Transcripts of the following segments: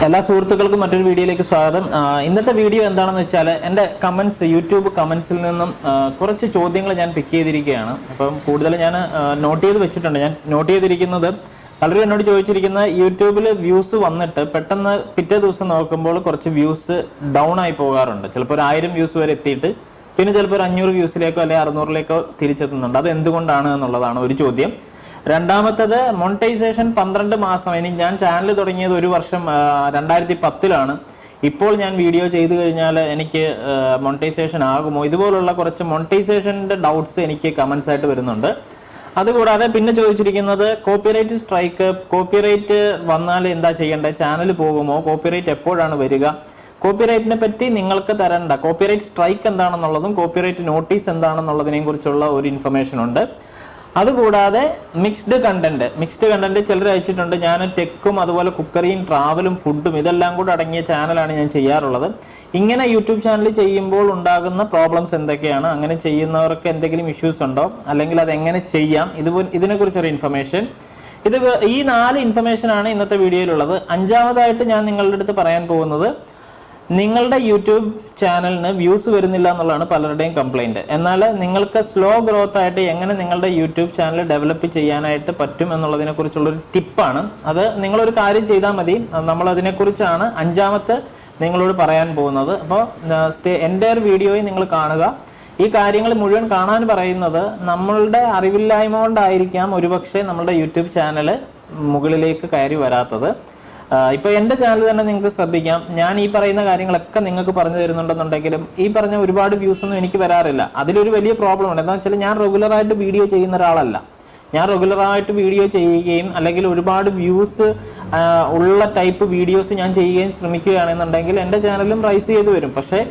എല്ലാ സുഹൃത്തുക്കൾക്കും മറ്റൊരു വീഡിയോയിലേക്ക് സ്വാഗതം. ഇന്നത്തെ വീഡിയോ എന്താണെന്ന് വെച്ചാൽ എൻ്റെ കമൻസ് യൂട്യൂബ് കമൻസിൽ നിന്നും കുറച്ച് ചോദ്യങ്ങൾ ഞാൻ പിക്ക് ചെയ്തിരിക്കുകയാണ്. അപ്പം കൂടുതൽ ഞാൻ നോട്ട് ചെയ്ത് വെച്ചിട്ടുണ്ട്. ഞാൻ നോട്ട് ചെയ്തിരിക്കുന്നത് പലരും എന്നോട് ചോദിച്ചിരിക്കുന്ന യൂട്യൂബിൽ വ്യൂസ് വന്നിട്ട് പെട്ടെന്ന് പിറ്റേ ദിവസം നോക്കുമ്പോൾ കുറച്ച് വ്യൂസ് ഡൗൺ ആയി പോകാറുണ്ട്. ചിലപ്പോൾ ഒരു 1000 വ്യൂസ് വരെ എത്തിയിട്ട് പിന്നെ ചിലപ്പോൾ ഒരു 500 വ്യൂസിലേക്കോ അല്ലെങ്കിൽ 600ലേക്കോ തിരിച്ചെത്തുന്നുണ്ട്. അത് എന്തുകൊണ്ടാണ് എന്നുള്ളതാണ് ഒരു ചോദ്യം. രണ്ടാമത്തത് മോണിറ്റൈസേഷൻ 12 മാസം. ഇനി ഞാൻ ചാനൽ തുടങ്ങിയത് ഒരു വർഷം 2010-ലാണ്. ഇപ്പോൾ ഞാൻ വീഡിയോ ചെയ്തു കഴിഞ്ഞാൽ എനിക്ക് മോണിറ്റൈസേഷൻ ആകുമോ? ഇതുപോലുള്ള കുറച്ച് മോണിറ്റൈസേഷൻ്റെ ഡൗട്ട്സ് എനിക്ക് കമൻസ് ആയിട്ട് വരുന്നുണ്ട്. അതുകൂടാതെ പിന്നെ ചോദിച്ചിരിക്കുന്നത് കോപ്പിറൈറ്റ് സ്ട്രൈക്ക്, കോപ്പിറൈറ്റ് വന്നാൽ എന്താ ചെയ്യേണ്ടത്, ചാനൽ പോകുമോ, കോപ്പിറൈറ്റ് എപ്പോഴാണ് വരിക, കോപ്പിറൈറ്റിനെ പറ്റി നിങ്ങൾക്ക് തരേണ്ട കോപ്പിറൈറ്റ് സ്ട്രൈക്ക് എന്താണെന്നുള്ളതും കോപ്പിറൈറ്റ് നോട്ടീസ് എന്താണെന്നുള്ളതിനെയും കുറിച്ചുള്ള ഒരു ഇൻഫർമേഷൻ ഉണ്ട്. അതുകൂടാതെ മിക്സ്ഡ് കണ്ടന്റ് ചിലർ അയച്ചിട്ടുണ്ട്. ഞാൻ ടെക്കും അതുപോലെ കുക്കറിയും ട്രാവലും ഫുഡും ഇതെല്ലാം കൂടെ അടങ്ങിയ ചാനലാണ് ഞാൻ ചെയ്യാറുള്ളത്. ഇങ്ങനെ യൂട്യൂബ് ചാനൽ ചെയ്യുമ്പോൾ ഉണ്ടാകുന്ന പ്രോബ്ലംസ് എന്തൊക്കെയാണ്, അങ്ങനെ ചെയ്യുന്നവർക്ക് എന്തെങ്കിലും ഇഷ്യൂസ് ഉണ്ടോ, അല്ലെങ്കിൽ അത് എങ്ങനെ ചെയ്യാം, ഇതിനെക്കുറിച്ചൊരു ഇൻഫർമേഷൻ. ഈ 4 ഇൻഫർമേഷനാണ് ഇന്നത്തെ വീഡിയോയിലുള്ളത്. അഞ്ചാമതായിട്ട് ഞാൻ നിങ്ങളുടെ അടുത്ത് പറയാൻ പോകുന്നത്, നിങ്ങളുടെ യൂട്യൂബ് ചാനലിന് വ്യൂസ് വരുന്നില്ല എന്നുള്ളതാണ് പലരുടെയും കംപ്ലൈന്റ്. എന്നാൽ നിങ്ങൾക്ക് സ്ലോ ഗ്രോത്ത് ആയിട്ട് എങ്ങനെ നിങ്ങളുടെ യൂട്യൂബ് ചാനൽ ഡെവലപ്പ് ചെയ്യാനായിട്ട് പറ്റും എന്നുള്ളതിനെ കുറിച്ചുള്ളൊരു ടിപ്പാണ്. അത് നിങ്ങളൊരു കാര്യം ചെയ്താൽ മതി. നമ്മൾ അതിനെക്കുറിച്ചാണ് അഞ്ചാമത്തെ നിങ്ങളോട് പറയാൻ പോകുന്നത്. അപ്പോൾ എൻ്റെ വീഡിയോയിൽ നിങ്ങൾ കാണുക. ഈ കാര്യങ്ങൾ മുഴുവൻ കാണാൻ പറയുന്നത് നമ്മളുടെ അറിവില്ലായ്മ കൊണ്ടായിരിക്കാം ഒരുപക്ഷെ നമ്മളുടെ യൂട്യൂബ് ചാനൽ മുകളിലേക്ക് കയറി വരാത്തത്. ഇപ്പൊ എന്റെ ചാനൽ തന്നെ നിങ്ങൾക്ക് ശ്രദ്ധിക്കാം. ഞാൻ ഈ പറയുന്ന കാര്യങ്ങളൊക്കെ നിങ്ങൾക്ക് പറഞ്ഞു തരുന്നുണ്ടെന്നുണ്ടെങ്കിലും ഈ പറഞ്ഞ ഒരുപാട് വ്യൂസ് ഒന്നും എനിക്ക് വരാറില്ല. അതിലൊരു വലിയ പ്രോബ്ലം ഉണ്ട്. എന്താ വെച്ചാൽ ഞാൻ റെഗുലറായിട്ട് വീഡിയോ ചെയ്യുന്ന ഒരാളല്ല. ഞാൻ റെഗുലറായിട്ട് വീഡിയോ ചെയ്യുകയും അല്ലെങ്കിൽ ഒരുപാട് വ്യൂസ് ഉള്ള ടൈപ്പ് വീഡിയോസ് ഞാൻ ചെയ്യുകയും ശ്രമിക്കുകയാണെന്നുണ്ടെങ്കിൽ എൻ്റെ ചാനലും റൈസ് ചെയ്ത് വരും. പക്ഷേ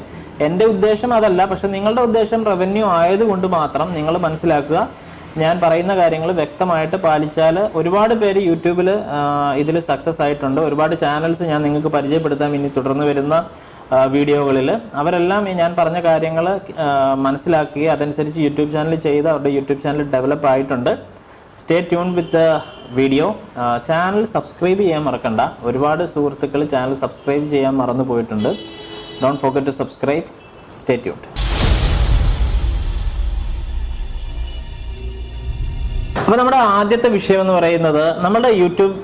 എൻ്റെ ഉദ്ദേശം അതല്ല. പക്ഷെ നിങ്ങളുടെ ഉദ്ദേശം റവന്യൂ ആയതുകൊണ്ട് മാത്രം നിങ്ങൾ മനസ്സിലാക്കുക, ഞാൻ പറയുന്ന കാര്യങ്ങൾ വ്യക്തമായിട്ട് പാലിച്ചാൽ ഒരുപാട് പേര് യൂട്യൂബിൽ ഇതിൽ സക്സസ് ആയിട്ടുണ്ട്. ഒരുപാട് ചാനൽസ് ഞാൻ നിങ്ങൾക്ക് പരിചയപ്പെടുത്താം ഇനി തുടർന്ന് വരുന്ന വീഡിയോകളിൽ. അവരെല്ലാം ഞാൻ പറഞ്ഞ കാര്യങ്ങൾ മനസ്സിലാക്കുകയും അതനുസരിച്ച് യൂട്യൂബ് ചാനൽ ചെയ്ത് അവരുടെ യൂട്യൂബ് ചാനൽ ഡെവലപ്പ് ആയിട്ടുണ്ട്. Stay tune with the video. Channel subscribe ചെയ്യാൻ മറക്കണ്ട. ഒരുപാട് സുഹൃത്തുക്കൾ ചാനൽ സബ്സ്ക്രൈബ് ചെയ്യാൻ മറന്നു പോയിട്ടുണ്ട്. Don't forget to subscribe. Stay tuned. അപ്പോൾ നമ്മുടെ ആദ്യത്തെ വിഷയം എന്ന് പറയുന്നത്, നമ്മുടെ യൂട്യൂബ്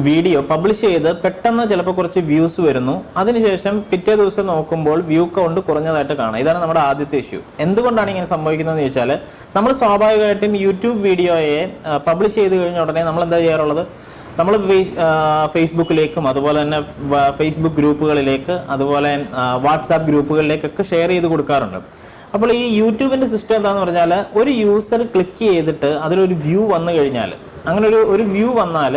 വീഡിയോ പബ്ലിഷ് ചെയ്ത് പെട്ടെന്ന് ചിലപ്പോൾ കുറച്ച് വ്യൂസ് വരുന്നു. അതിനുശേഷം പിറ്റേ ദിവസം നോക്കുമ്പോൾ വ്യൂ കൗണ്ട് കുറഞ്ഞതായിട്ട് കാണാം. ഇതാണ് നമ്മുടെ ആദ്യത്തെ ഇഷ്യൂ. എന്തുകൊണ്ടാണ് ഇങ്ങനെ സംഭവിക്കുന്നതെന്ന് ചോദിച്ചാൽ, നമ്മൾ സ്വാഭാവികമായിട്ടും യൂട്യൂബ് വീഡിയോയെ പബ്ലിഷ് ചെയ്ത് കഴിഞ്ഞ ഉടനെ നമ്മൾ എന്താ ചെയ്യാറുള്ളത്, നമ്മൾ ഫേസ്ബുക്കിലേക്കും അതുപോലെ തന്നെ ഫേസ്ബുക്ക് ഗ്രൂപ്പുകളിലേക്ക് അതുപോലെ വാട്സാപ്പ് ഗ്രൂപ്പുകളിലേക്കൊക്കെ ഷെയർ ചെയ്ത് കൊടുക്കാറുണ്ട്. അപ്പോൾ ഈ യൂട്യൂബിന്റെ സിസ്റ്റം എന്താണെന്ന് പറഞ്ഞാൽ, ഒരു യൂസർ ക്ലിക്ക് ചെയ്തിട്ട് അതിലൊരു വ്യൂ വന്നു കഴിഞ്ഞാൽ, അങ്ങനെ ഒരു വ്യൂ വന്നാൽ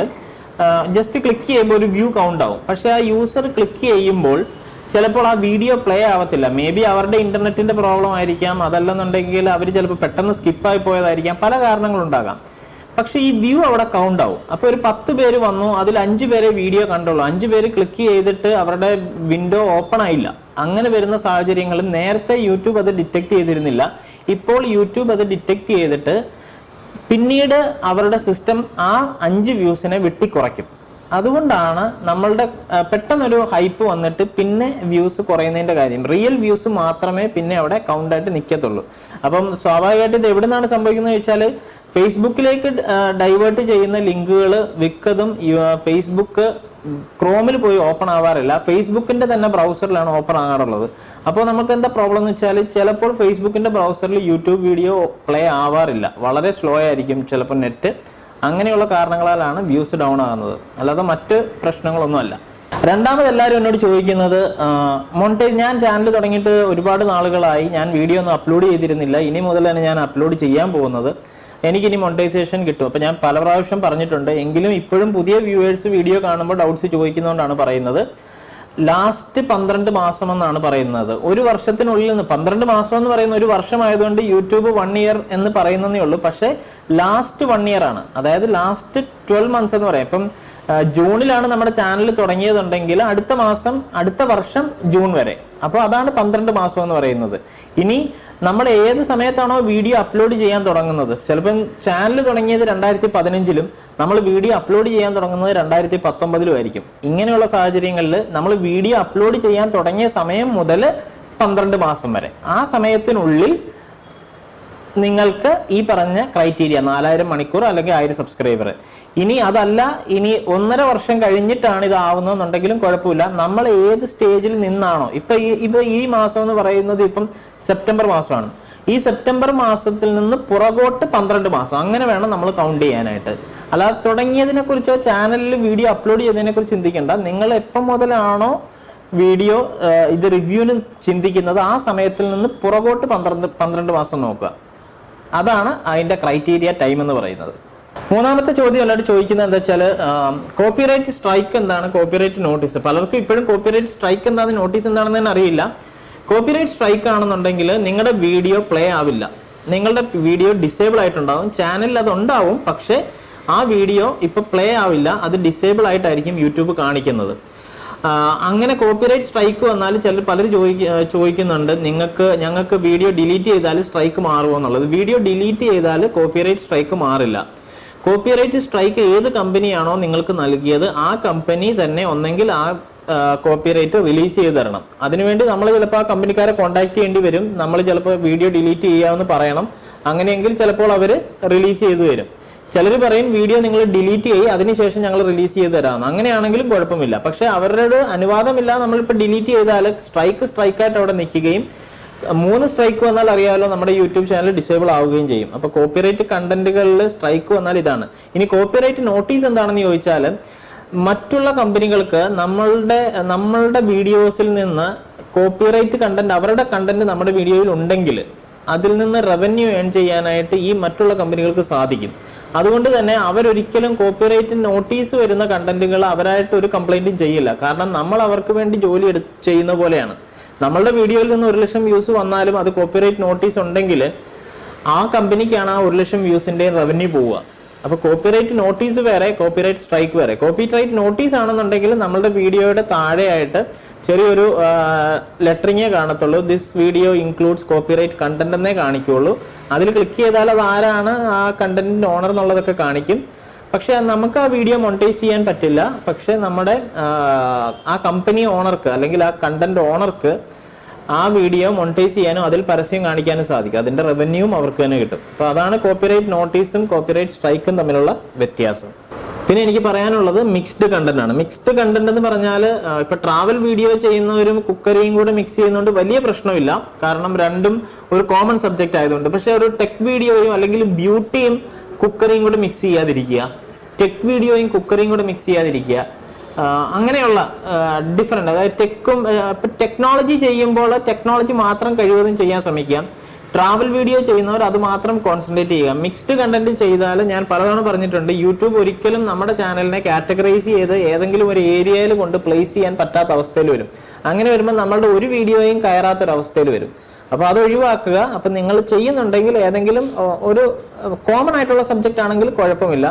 ജസ്റ്റ് ക്ലിക്ക് ചെയ്യുമ്പോൾ ഒരു വ്യൂ കൗണ്ട് ആവും. പക്ഷെ ആ യൂസർ ക്ലിക്ക് ചെയ്യുമ്പോൾ ചിലപ്പോൾ ആ വീഡിയോ പ്ലേ ആവത്തില്ല. മേ ബി അവരുടെ ഇന്റർനെറ്റിന്റെ പ്രോബ്ലം ആയിരിക്കാം, അതല്ലെന്നുണ്ടെങ്കിൽ അവർ ചിലപ്പോൾ പെട്ടെന്ന് സ്കിപ്പായി പോയതായിരിക്കാം, പല കാരണങ്ങളുണ്ടാകാം. പക്ഷെ ഈ വ്യൂ അവിടെ കൗണ്ട് ആവും. അപ്പൊ ഒരു 10 പേര് വന്നു, അതിൽ 5 പേരെ വീഡിയോ കണ്ടുള്ളൂ, 5 പേര് ക്ലിക്ക് ചെയ്തിട്ട് അവരുടെ വിൻഡോ ഓപ്പൺ ആയില്ല. അങ്ങനെ വരുന്ന സാഹചര്യങ്ങളിൽ നേരത്തെ യൂട്യൂബ് അത് ഡിറ്റക്ട് ചെയ്തിരുന്നില്ല. ഇപ്പോൾ യൂട്യൂബ് അത് ഡിറ്റക്ട് ചെയ്തിട്ട് പിന്നീട് അവരുടെ സിസ്റ്റം ആ 5 വ്യൂസിനെ വെട്ടിക്കുറയ്ക്കും. അതുകൊണ്ടാണ് നമ്മളുടെ പെട്ടെന്നൊരു ഹൈപ്പ് വന്നിട്ട് പിന്നെ വ്യൂസ് കുറയുന്നതിന്റെ കാര്യം. റിയൽ വ്യൂസ് മാത്രമേ പിന്നെ അവിടെ കൗണ്ടായിട്ട് നിൽക്കത്തുള്ളൂ. അപ്പം സ്വാഭാവികമായിട്ട് ഇത് എവിടെ നിന്നാണ് സംഭവിക്കുന്നത് ചോദിച്ചാൽ, ഫേസ്ബുക്കിലേക്ക് ഡൈവേർട്ട് ചെയ്യുന്ന ലിങ്കുകൾ മിക്കതും ഫേസ്ബുക്ക് ക്രോമിൽ പോയി ഓപ്പൺ ആവാറില്ല, ഫേസ്ബുക്കിന്റെ തന്നെ ബ്രൗസറിലാണ് ഓപ്പൺ ആകാറുള്ളത്. അപ്പോൾ നമുക്ക് എന്താ പ്രോബ്ലം എന്ന് വെച്ചാൽ, ചിലപ്പോൾ ഫേസ്ബുക്കിന്റെ ബ്രൗസറിൽ യൂട്യൂബ് വീഡിയോ പ്ലേ ആവാറില്ല, വളരെ സ്ലോ ആയിരിക്കും ചിലപ്പോൾ നെറ്റ്. അങ്ങനെയുള്ള കാരണങ്ങളാലാണ് വ്യൂസ് ഡൗൺ ആകുന്നത്, അല്ലാതെ മറ്റ് പ്രശ്നങ്ങളൊന്നുമല്ല. രണ്ടാമത് എല്ലാവരും എന്നോട് ചോദിക്കുന്നത്, ഞാൻ ചാനൽ തുടങ്ങിയിട്ട് ഒരുപാട് നാളുകളായി, ഞാൻ വീഡിയോ ഒന്നും അപ്ലോഡ് ചെയ്തിരുന്നില്ല, ഇനി മുതലാണ് ഞാൻ അപ്ലോഡ് ചെയ്യാൻ പോകുന്നത്, എനിക്കിനി മോണിറ്റൈസേഷൻ കിട്ടും. അപ്പൊ ഞാൻ പല പ്രാവശ്യം പറഞ്ഞിട്ടുണ്ട്, എങ്കിലും ഇപ്പോഴും പുതിയ വ്യൂവേഴ്സ് വീഡിയോ കാണുമ്പോൾ ഡൗട്ട്സ് ചോദിക്കുന്നതുകൊണ്ടാണ് പറയുന്നത്. ലാസ്റ്റ് 12 മാസം എന്നാണ് പറയുന്നത്. ഒരു വർഷത്തിനുള്ളിൽ നിന്ന് 12 മാസം എന്ന് പറയുന്ന ഒരു വർഷമായതുകൊണ്ട് യൂട്യൂബ് 1 ഇയർ എന്ന് പറയുന്നതേ ഉള്ളൂ. പക്ഷെ ലാസ്റ്റ് 1 ഇയർ ആണ്, അതായത് ലാസ്റ്റ് 12 മന്ത്സ് എന്ന് പറയാം. ഇപ്പം ജൂണിലാണ് നമ്മുടെ ചാനൽ തുടങ്ങിയതുണ്ടെങ്കിൽ അടുത്ത വർഷം ജൂൺ വരെ. അപ്പോൾ അതാണ് 12 മാസം എന്ന് പറയുന്നത്. ഇനി നമ്മൾ ഏത് സമയത്താണോ വീഡിയോ അപ്ലോഡ് ചെയ്യാൻ തുടങ്ങുന്നത്, ചിലപ്പം ചാനൽ തുടങ്ങിയത് 2015-ലും നമ്മൾ വീഡിയോ അപ്ലോഡ് ചെയ്യാൻ തുടങ്ങുന്നത് 2019-ലും ആയിരിക്കും. ഇങ്ങനെയുള്ള സാഹചര്യങ്ങളിൽ നമ്മൾ വീഡിയോ അപ്ലോഡ് ചെയ്യാൻ തുടങ്ങിയ സമയം മുതൽ 12 മാസം വരെ, ആ സമയത്തിനുള്ളിൽ നിങ്ങൾക്ക് ഈ പറഞ്ഞ ക്രൈറ്റീരിയ 4000 മണിക്കൂർ അല്ലെങ്കിൽ 1000 സബ്സ്ക്രൈബർ. ഇനി അതല്ല, ഇനി 1.5 വർഷം കഴിഞ്ഞിട്ടാണ് ഇതാവുന്നതെന്നുണ്ടെങ്കിലും കുഴപ്പമില്ല. നമ്മൾ ഏത് സ്റ്റേജിൽ നിന്നാണോ, ഇപ്പൊ ഈ മാസം എന്ന് പറയുന്നത് ഇപ്പം സെപ്റ്റംബർ മാസമാണ്, ഈ സെപ്റ്റംബർ മാസത്തിൽ നിന്ന് പുറകോട്ട് 12 മാസം, അങ്ങനെ വേണം നമ്മൾ കൗണ്ട് ചെയ്യാനായിട്ട്. അല്ലാതെ തുടങ്ങിയതിനെ കുറിച്ചോ ചാനലിൽ വീഡിയോ അപ്ലോഡ് ചെയ്തതിനെ കുറിച്ച് ചിന്തിക്കേണ്ട. നിങ്ങൾ എപ്പം മുതലാണോ വീഡിയോ ഇത് റിവ്യൂവിന് ചിന്തിക്കുന്നത്, ആ സമയത്തിൽ നിന്ന് പുറകോട്ട് 12 മാസം നോക്കുക. അതാണ് അതിന്റെ ക്രൈറ്റീരിയ ടൈം എന്ന് പറയുന്നത്. മൂന്നാമത്തെ ചോദ്യം എല്ലാവരും ചോദിക്കുന്നത് എന്താ വെച്ചാൽ, കോപ്പിറൈറ്റ് സ്ട്രൈക്ക് എന്താണ്, കോപ്പിറൈറ്റ് നോട്ടീസ്. പലർക്കും ഇപ്പോഴും കോപ്പിറൈറ്റ് സ്ട്രൈക്ക് എന്താണ്, നോട്ടീസ് എന്താണെന്ന് തന്നെ അറിയില്ല. കോപ്പിറൈറ്റ് സ്ട്രൈക്ക് ആണെന്നുണ്ടെങ്കിൽ നിങ്ങളുടെ വീഡിയോ പ്ലേ ആവില്ല, നിങ്ങളുടെ വീഡിയോ ഡിസേബിൾ ആയിട്ടുണ്ടാവും. ചാനലിൽ അത് ഉണ്ടാവും, പക്ഷെ ആ വീഡിയോ ഇപ്പൊ പ്ലേ ആവില്ല, അത് ഡിസേബിൾ ആയിട്ടായിരിക്കും യൂട്യൂബ് കാണിക്കുന്നത്. അങ്ങനെ കോപ്പിറൈറ്റ് സ്ട്രൈക്ക് വന്നാൽ പലരും ചോദിക്കുന്നുണ്ട്, ഞങ്ങൾക്ക് വീഡിയോ ഡിലീറ്റ് ചെയ്താൽ സ്ട്രൈക്ക് മാറുമോ എന്നുള്ളത്. വീഡിയോ ഡിലീറ്റ് ചെയ്താൽ കോപ്പിറൈറ്റ് സ്ട്രൈക്ക് മാറില്ല. കോപ്പിറൈറ്റ് സ്ട്രൈക്ക് ഏത് കമ്പനിയാണോ നിങ്ങൾക്ക് നൽകിയത്, ആ കമ്പനി തന്നെ ഒന്നെങ്കിൽ ആ കോപ്പിറൈറ്റ് റിലീസ് ചെയ്ത് തരണം. അതിനുവേണ്ടി നമ്മൾ ചിലപ്പോൾ ആ കമ്പനിക്കാരെ കോൺടാക്ട് ചെയ്യേണ്ടി വരും. നമ്മൾ ചിലപ്പോൾ വീഡിയോ ഡിലീറ്റ് ചെയ്യാമെന്ന് പറയണം. അങ്ങനെയെങ്കിൽ ചിലപ്പോൾ അവർ റിലീസ് ചെയ്തു തരും. ചിലർ പറയും വീഡിയോ നിങ്ങൾ ഡിലീറ്റ് ചെയ്യും, അതിനുശേഷം ഞങ്ങൾ റിലീസ് ചെയ്ത് തരാമെന്ന്. അങ്ങനെയാണെങ്കിലും കുഴപ്പമില്ല. പക്ഷെ അവരുടെ അനുവാദമില്ല നമ്മളിപ്പോൾ ഡിലീറ്റ് ചെയ്താൽ സ്ട്രൈക്കായിട്ട് അവിടെ നിൽക്കുകയും 3 സ്ട്രൈക്ക് വന്നാൽ അറിയാമല്ലോ നമ്മുടെ യൂട്യൂബ് ചാനൽ ഡിസേബിൾ ആവുകയും ചെയ്യും. അപ്പൊ കോപ്പിറൈറ്റ് കണ്ടന്റുകളിൽ സ്ട്രൈക്ക് വന്നാൽ ഇതാണ്. ഇനി കോപ്പിറൈറ്റ് നോട്ടീസ് എന്താണെന്ന് ചോദിച്ചാൽ, മറ്റുള്ള കമ്പനികൾക്ക് നമ്മളുടെ വീഡിയോസിൽ നിന്ന് കോപ്പിറൈറ്റ് കണ്ടന്റ്, അവരുടെ കണ്ടന്റ് നമ്മുടെ വീഡിയോയിൽ ഉണ്ടെങ്കിൽ അതിൽ നിന്ന് റവന്യൂ ഏൺ ചെയ്യാനായിട്ട് ഈ മറ്റുള്ള കമ്പനികൾക്ക് സാധിക്കും. അതുകൊണ്ട് തന്നെ അവരൊരിക്കലും കോപ്പിറൈറ്റ് നോട്ടീസ് വരുന്ന കണ്ടന്റുകൾ അവരായിട്ട് ഒരു കംപ്ലൈന്റും ചെയ്യില്ല. കാരണം നമ്മൾ അവർക്ക് വേണ്ടി ജോലി ചെയ്യുന്ന പോലെയാണ്. നമ്മളുടെ വീഡിയോയിൽ നിന്ന് 1 ലക്ഷം വ്യൂസ് വന്നാലും അത് കോപ്പിറൈറ്റ് നോട്ടീസ് ഉണ്ടെങ്കിൽ ആ കമ്പനിക്കാണ് ആ 1 ലക്ഷം വ്യൂസിന്റെയും റവന്യൂ പോവുക. അപ്പൊ കോപ്പിറൈറ്റ് നോട്ടീസ് വേറെ, കോപ്പിറൈറ്റ് സ്ട്രൈക്ക് വേറെ. കോപ്പിറൈറ്റ് നോട്ടീസ് ആണെന്നുണ്ടെങ്കിൽ നമ്മളുടെ വീഡിയോയുടെ താഴെയായിട്ട് ചെറിയൊരു ലെറ്ററിങ്ങേ കാണത്തുള്ളൂ. This video includes copyright content എന്നേ കാണിക്കുള്ളൂ. അതിൽ ക്ലിക്ക് ചെയ്താൽ അത് ആരാണ് ആ കണ്ടന്റിന്റെ ഓണർ എന്നുള്ളതൊക്കെ കാണിക്കും. പക്ഷെ നമുക്ക് ആ വീഡിയോ മോണിറ്റൈസ് ചെയ്യാൻ പറ്റില്ല. പക്ഷെ നമ്മുടെ ആ കമ്പനി ഓണർക്ക് അല്ലെങ്കിൽ ആ കണ്ടന്റ് ഓണർക്ക് ആ വീഡിയോ മോണിറ്റൈസ് ചെയ്യാനും അതിൽ പരസ്യം കാണിക്കാനും സാധിക്കും. അതിന്റെ റവന്യൂവും അവർക്ക് തന്നെ കിട്ടും. അപ്പൊ അതാണ് കോപ്പിറൈറ്റ് നോട്ടീസും കോപ്പിറൈറ്റ് സ്ട്രൈക്കും തമ്മിലുള്ള വ്യത്യാസം. പിന്നെ എനിക്ക് പറയാനുള്ളത് മിക്സ്ഡ് കണ്ടന്റ് ആണ്. മിക്സ്ഡ് കണ്ടന്റ് എന്ന് പറഞ്ഞാൽ ഇപ്പൊ ട്രാവൽ വീഡിയോ ചെയ്യുന്നവരും കുക്കറിയും കൂടെ മിക്സ് ചെയ്യുന്നതുകൊണ്ട് വലിയ പ്രശ്നമില്ല. കാരണം രണ്ടും ഒരു കോമൺ സബ്ജക്റ്റ് ആയതുകൊണ്ട്. പക്ഷെ ഒരു ടെക് വീഡിയോയും അല്ലെങ്കിൽ ബ്യൂട്ടിയും കുക്കറിയും കൂടെ മിക്സ് ചെയ്യാതിരിക്കുക, ടെക് വീഡിയോയും കുക്കറിയും കൂടെ മിക്സ് ചെയ്യാതിരിക്കുക. അങ്ങനെയുള്ള ഡിഫറെന്റ്, അതായത് ടെക്നോളജി ചെയ്യുമ്പോൾ ടെക്നോളജി മാത്രം കഴിവതും ചെയ്യാൻ ശ്രമിക്കാം. ട്രാവൽ വീഡിയോ ചെയ്യുന്നവർ അത് മാത്രം കോൺസെൻട്രേറ്റ് ചെയ്യുക. മിക്സ്ഡ് കണ്ടന്റ് ചെയ്താൽ ഞാൻ പലതവണ പറഞ്ഞിട്ടുണ്ട്, യൂട്യൂബ് ഒരിക്കലും നമ്മുടെ ചാനലിനെ കാറ്റഗറൈസ് ചെയ്ത് ഏതെങ്കിലും ഒരു ഏരിയയിൽ കൊണ്ട് പ്ലേസ് ചെയ്യാൻ പറ്റാത്ത അവസ്ഥയിൽ വരും. അങ്ങനെ വരുമ്പോൾ നമ്മളുടെ ഒരു വീഡിയോയും കയറാത്തൊരവസ്ഥയിൽ വരും. അപ്പൊ അത് ഒഴിവാക്കുക. അപ്പൊ നിങ്ങൾ ചെയ്യുന്നുണ്ടെങ്കിൽ ഏതെങ്കിലും ഒരു കോമൺ ആയിട്ടുള്ള സബ്ജക്റ്റ് ആണെങ്കിൽ കുഴപ്പമില്ല.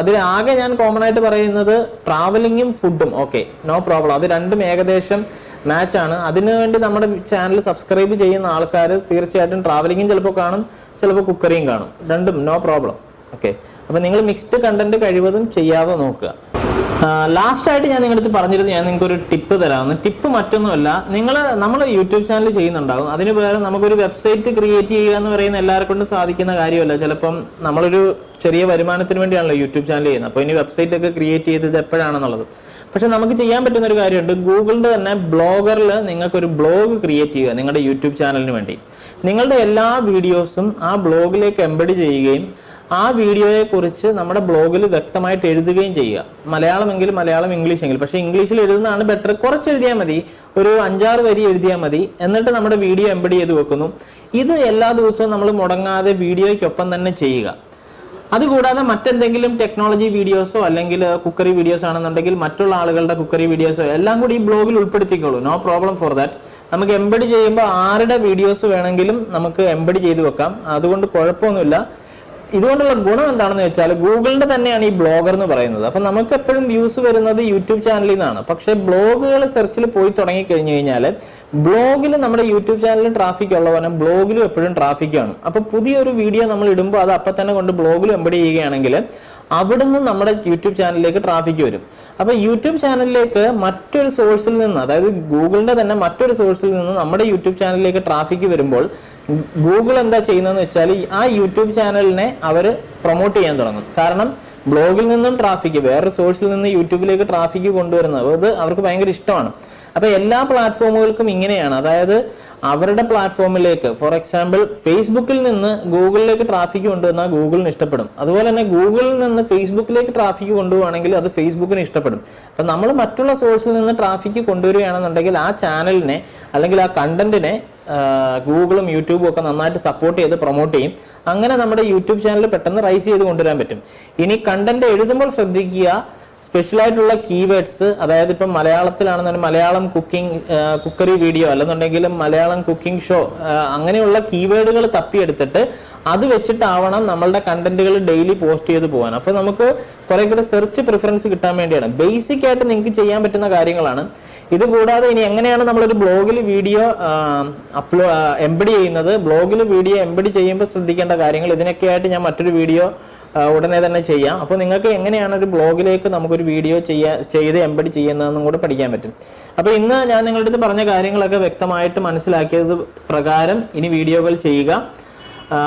അതിൽ ആകെ ഞാൻ കോമൺ ആയിട്ട് പറയുന്നത് ട്രാവലിങ്ങും ഫുഡും. Okay, no problem. അത് രണ്ടും ഏകദേശം മാച്ച് ആണ്. അതിനുവേണ്ടി നമ്മുടെ ചാനൽ സബ്സ്ക്രൈബ് ചെയ്യുന്ന ആൾക്കാർ തീർച്ചയായിട്ടും ട്രാവലിങ്ങും ചിലപ്പോൾ കാണും, ചിലപ്പോൾ കുക്കറിയും കാണും. രണ്ടും നോ പ്രോബ്ലം. ഓക്കെ, അപ്പൊ നിങ്ങൾ മിക്സ്ഡ് കണ്ടന്റ് കഴിവതും ചെയ്യാതെ നോക്കുക. ലാസ്റ്റ് ആയിട്ട് ഞാൻ നിങ്ങളുടെ പറഞ്ഞിരുന്നു, ഞാൻ നിങ്ങൾക്ക് ഒരു ടിപ്പ് തരാമെന്ന്. ടിപ്പ് മറ്റൊന്നുമല്ല, നമ്മൾ യൂട്യൂബ് ചാനൽ ചെയ്യുന്നുണ്ടാവും, അതിന് പകരം നമുക്കൊരു വെബ്സൈറ്റ് ക്രിയേറ്റ് ചെയ്യുക എന്ന് പറയുന്ന എല്ലാവർക്കും സാധിക്കുന്ന കാര്യമല്ല. ചിലപ്പം നമ്മളൊരു ചെറിയ വരുമാനത്തിന് വേണ്ടിയാണല്ലോ യൂട്യൂബ് ചാനൽ ചെയ്യുന്നത്. അപ്പൊ ഇനി വെബ്സൈറ്റ് ഒക്കെ ക്രിയേറ്റ് ചെയ്തത് എപ്പോഴാണെന്നുള്ളത്. പക്ഷെ നമുക്ക് ചെയ്യാൻ പറ്റുന്ന ഒരു കാര്യമുണ്ട്. ഗൂഗിളിന്റെ തന്നെ ബ്ലോഗറിൽ നിങ്ങൾക്കൊരു ബ്ലോഗ് ക്രിയേറ്റ് ചെയ്യുക നിങ്ങളുടെ യൂട്യൂബ് ചാനലിന് വേണ്ടി. നിങ്ങളുടെ എല്ലാ വീഡിയോസും ആ ബ്ലോഗിലേക്ക് എംബഡ് ചെയ്യുകയും ആ വീഡിയോയെ കുറിച്ച് നമ്മുടെ ബ്ലോഗിൽ വ്യക്തമായിട്ട് എഴുതുകയും ചെയ്യുക. മലയാളമെങ്കിൽ മലയാളം, ഇംഗ്ലീഷ് എങ്കിൽ. പക്ഷെ ഇംഗ്ലീഷിൽ എഴുതുന്നതാണ് ബെറ്റർ. കുറച്ച് എഴുതിയാൽ മതി, ഒരു 5-6 വരി എഴുതിയാൽ മതി. എന്നിട്ട് നമ്മുടെ വീഡിയോ എംബഡ് ചെയ്ത് വെക്കുന്നു. ഇത് എല്ലാ ദിവസവും നമ്മൾ മുടങ്ങാതെ വീഡിയോയ്ക്കൊപ്പം തന്നെ ചെയ്യുക. അതുകൂടാതെ മറ്റെന്തെങ്കിലും ടെക്നോളജി വീഡിയോസോ അല്ലെങ്കിൽ കുക്കറി വീഡിയോസ് ആണെന്നുണ്ടെങ്കിൽ മറ്റുള്ള ആളുകളുടെ കുക്കറി വീഡിയോസോ എല്ലാം കൂടി ഈ ബ്ലോഗിൽ ഉൾപ്പെടുത്തിക്കോളൂ. No problem for that. നമുക്ക് എംബഡ് ചെയ്യുമ്പോൾ ആരുടെ വീഡിയോസ് വേണമെങ്കിലും നമുക്ക് എംബഡ് ചെയ്ത് വെക്കാം. അതുകൊണ്ട് കുഴപ്പമൊന്നുമില്ല. ഇതുകൊണ്ടുള്ള ഗുണം എന്താണെന്ന് വെച്ചാൽ ഗൂഗിളിന്റെ തന്നെയാണ് ഈ ബ്ലോഗർ എന്ന് പറയുന്നത്. അപ്പൊ നമുക്ക് എപ്പോഴും വ്യൂസ് വരുന്നത് യൂട്യൂബ് ചാനലിൽ നിന്നാണ്. പക്ഷെ ബ്ലോഗുകൾ സെർച്ചിൽ പോയി തുടങ്ങി കഴിഞ്ഞു കഴിഞ്ഞാൽ ബ്ലോഗിൽ നമ്മുടെ യൂട്യൂബ് ചാനലിൽ ട്രാഫിക് ഉള്ളവരെ ബ്ലോഗിലും എപ്പോഴും ട്രാഫിക് ആണ്. അപ്പൊ പുതിയൊരു വീഡിയോ നമ്മൾ ഇടുമ്പോൾ അത് അപ്പം തന്നെ കൊണ്ട് ബ്ലോഗിൽ എംബഡ് ചെയ്യുകയാണെങ്കിൽ അവിടുന്ന് നമ്മുടെ യൂട്യൂബ് ചാനലിലേക്ക് ട്രാഫിക് വരും. അപ്പൊ യൂട്യൂബ് ചാനലിലേക്ക് മറ്റൊരു സോഴ്സിൽ നിന്ന്, അതായത് ഗൂഗിളിന്റെ തന്നെ മറ്റൊരു സോഴ്സിൽ നിന്ന് നമ്മുടെ യൂട്യൂബ് ചാനലിലേക്ക് ട്രാഫിക് വരുമ്പോൾ ഗൂഗിൾ എന്താ ചെയ്യുന്നതെന്ന് വെച്ചാൽ ആ യൂട്യൂബ് ചാനലിനെ അവര് പ്രൊമോട്ട് ചെയ്യാൻ തുടങ്ങും. കാരണം ബ്ലോഗിൽ നിന്നും ട്രാഫിക് വേറൊരു സോഴ്സിൽ നിന്ന് യൂട്യൂബിലേക്ക് ട്രാഫിക് കൊണ്ടുവരുന്നത് അത് അവർക്ക് ഭയങ്കര ഇഷ്ടമാണ്. അപ്പൊ എല്ലാ പ്ലാറ്റ്ഫോമുകൾക്കും ഇങ്ങനെയാണ്. അതായത് അവരുടെ പ്ലാറ്റ്ഫോമിലേക്ക്, ഫോർ എക്സാമ്പിൾ ഫേസ്ബുക്കിൽ നിന്ന് ഗൂഗിളിലേക്ക് ട്രാഫിക് കൊണ്ടുവന്നാൽ ഗൂഗിളിന് ഇഷ്ടപ്പെടും. അതുപോലെ തന്നെ ഗൂഗിളിൽ നിന്ന് ഫേസ്ബുക്കിലേക്ക് ട്രാഫിക് കൊണ്ടുപോവാണെങ്കിൽ അത് ഫേസ്ബുക്കിന് ഇഷ്ടപ്പെടും. അപ്പൊ നമ്മൾ മറ്റുള്ള സോഴ്സിൽ നിന്ന് ട്രാഫിക് കൊണ്ടുവരികയാണെന്നുണ്ടെങ്കിൽ ആ ചാനലിനെ അല്ലെങ്കിൽ ആ കണ്ടന്റിനെ ഗൂഗിളും യൂട്യൂബും ഒക്കെ നന്നായിട്ട് സപ്പോർട്ട് ചെയ്ത് പ്രൊമോട്ട് ചെയ്യും. അങ്ങനെ നമ്മുടെ യൂട്യൂബ് ചാനൽ പെട്ടെന്ന് റൈസ് ചെയ്ത് കൊണ്ടുവരാൻ പറ്റും. ഇനി കണ്ടന്റ് എഴുതുമ്പോൾ ശ്രദ്ധിക്കുക, സ്പെഷ്യൽ ആയിട്ടുള്ള കീവേഡ്സ്, അതായത് ഇപ്പം മലയാളത്തിലാണെന്നുണ്ടെങ്കിൽ മലയാളം കുക്കറി വീഡിയോ അല്ലെന്നുണ്ടെങ്കിൽ മലയാളം കുക്കിംഗ് ഷോ, അങ്ങനെയുള്ള കീവേഡുകൾ തപ്പിയെടുത്തിട്ട് അത് വെച്ചിട്ടാവണം നമ്മളുടെ കണ്ടന്റുകൾ ഡെയിലി പോസ്റ്റ് ചെയ്ത് പോകാൻ. അപ്പൊ നമുക്ക് കുറെ കൂടെ സെർച്ച് പ്രിഫറൻസ് കിട്ടാൻ വേണ്ടിയാണ്. ബേസിക് ആയിട്ട് നിങ്ങൾക്ക് ചെയ്യാൻ പറ്റുന്ന കാര്യങ്ങളാണ്. ഇത് കൂടാതെ ഇനി എങ്ങനെയാണ് നമ്മളൊരു ബ്ലോഗിൽ വീഡിയോ എംബഡ് ചെയ്യുന്നത്, ബ്ലോഗിൽ വീഡിയോ എംബഡ് ചെയ്യുമ്പോൾ ശ്രദ്ധിക്കേണ്ട കാര്യങ്ങൾ, ഇതിനൊക്കെ ആയിട്ട് ഞാൻ മറ്റൊരു വീഡിയോ ഉടനെ തന്നെ ചെയ്യാം. അപ്പോൾ നിങ്ങൾക്ക് എങ്ങനെയാണ് ഒരു ബ്ലോഗിലേക്ക് നമുക്കൊരു വീഡിയോ ചെയ്ത് എംബഡ് ചെയ്യുന്നതെന്നും കൂടെ പഠിക്കാൻ പറ്റും. അപ്പോൾ ഇന്ന് ഞാൻ നിങ്ങളുടെ അടുത്ത് പറഞ്ഞ കാര്യങ്ങളൊക്കെ വ്യക്തമായിട്ട് മനസ്സിലാക്കിയത് പ്രകാരം ഇനി വീഡിയോകൾ ചെയ്യുക.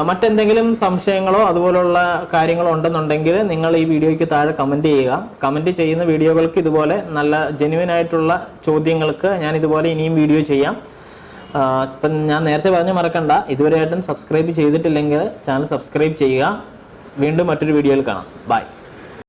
മറ്റെന്തെങ്കിലും സംശയങ്ങളോ അതുപോലുള്ള കാര്യങ്ങളോ ഉണ്ടെന്നുണ്ടെങ്കിൽ നിങ്ങൾ ഈ വീഡിയോയ്ക്ക് താഴെ കമന്റ് ചെയ്യുക. കമന്റ് ചെയ്യുന്ന വീഡിയോകൾക്ക് ഇതുപോലെ നല്ല ജെന്യുവൻ ആയിട്ടുള്ള ചോദ്യങ്ങൾക്ക് ഞാൻ ഇതുപോലെ ഇനിയും വീഡിയോ ചെയ്യാം. ഇപ്പം ഞാൻ നേരത്തെ പറഞ്ഞ് മറക്കണ്ട, ഇതുവരെയായിട്ടും സബ്സ്ക്രൈബ് ചെയ്തിട്ടില്ലെങ്കിൽ ചാനൽ സബ്സ്ക്രൈബ് ചെയ്യുക. വീണ്ടും മറ്റൊരു വീഡിയോയിൽ കാണാം. ബൈ.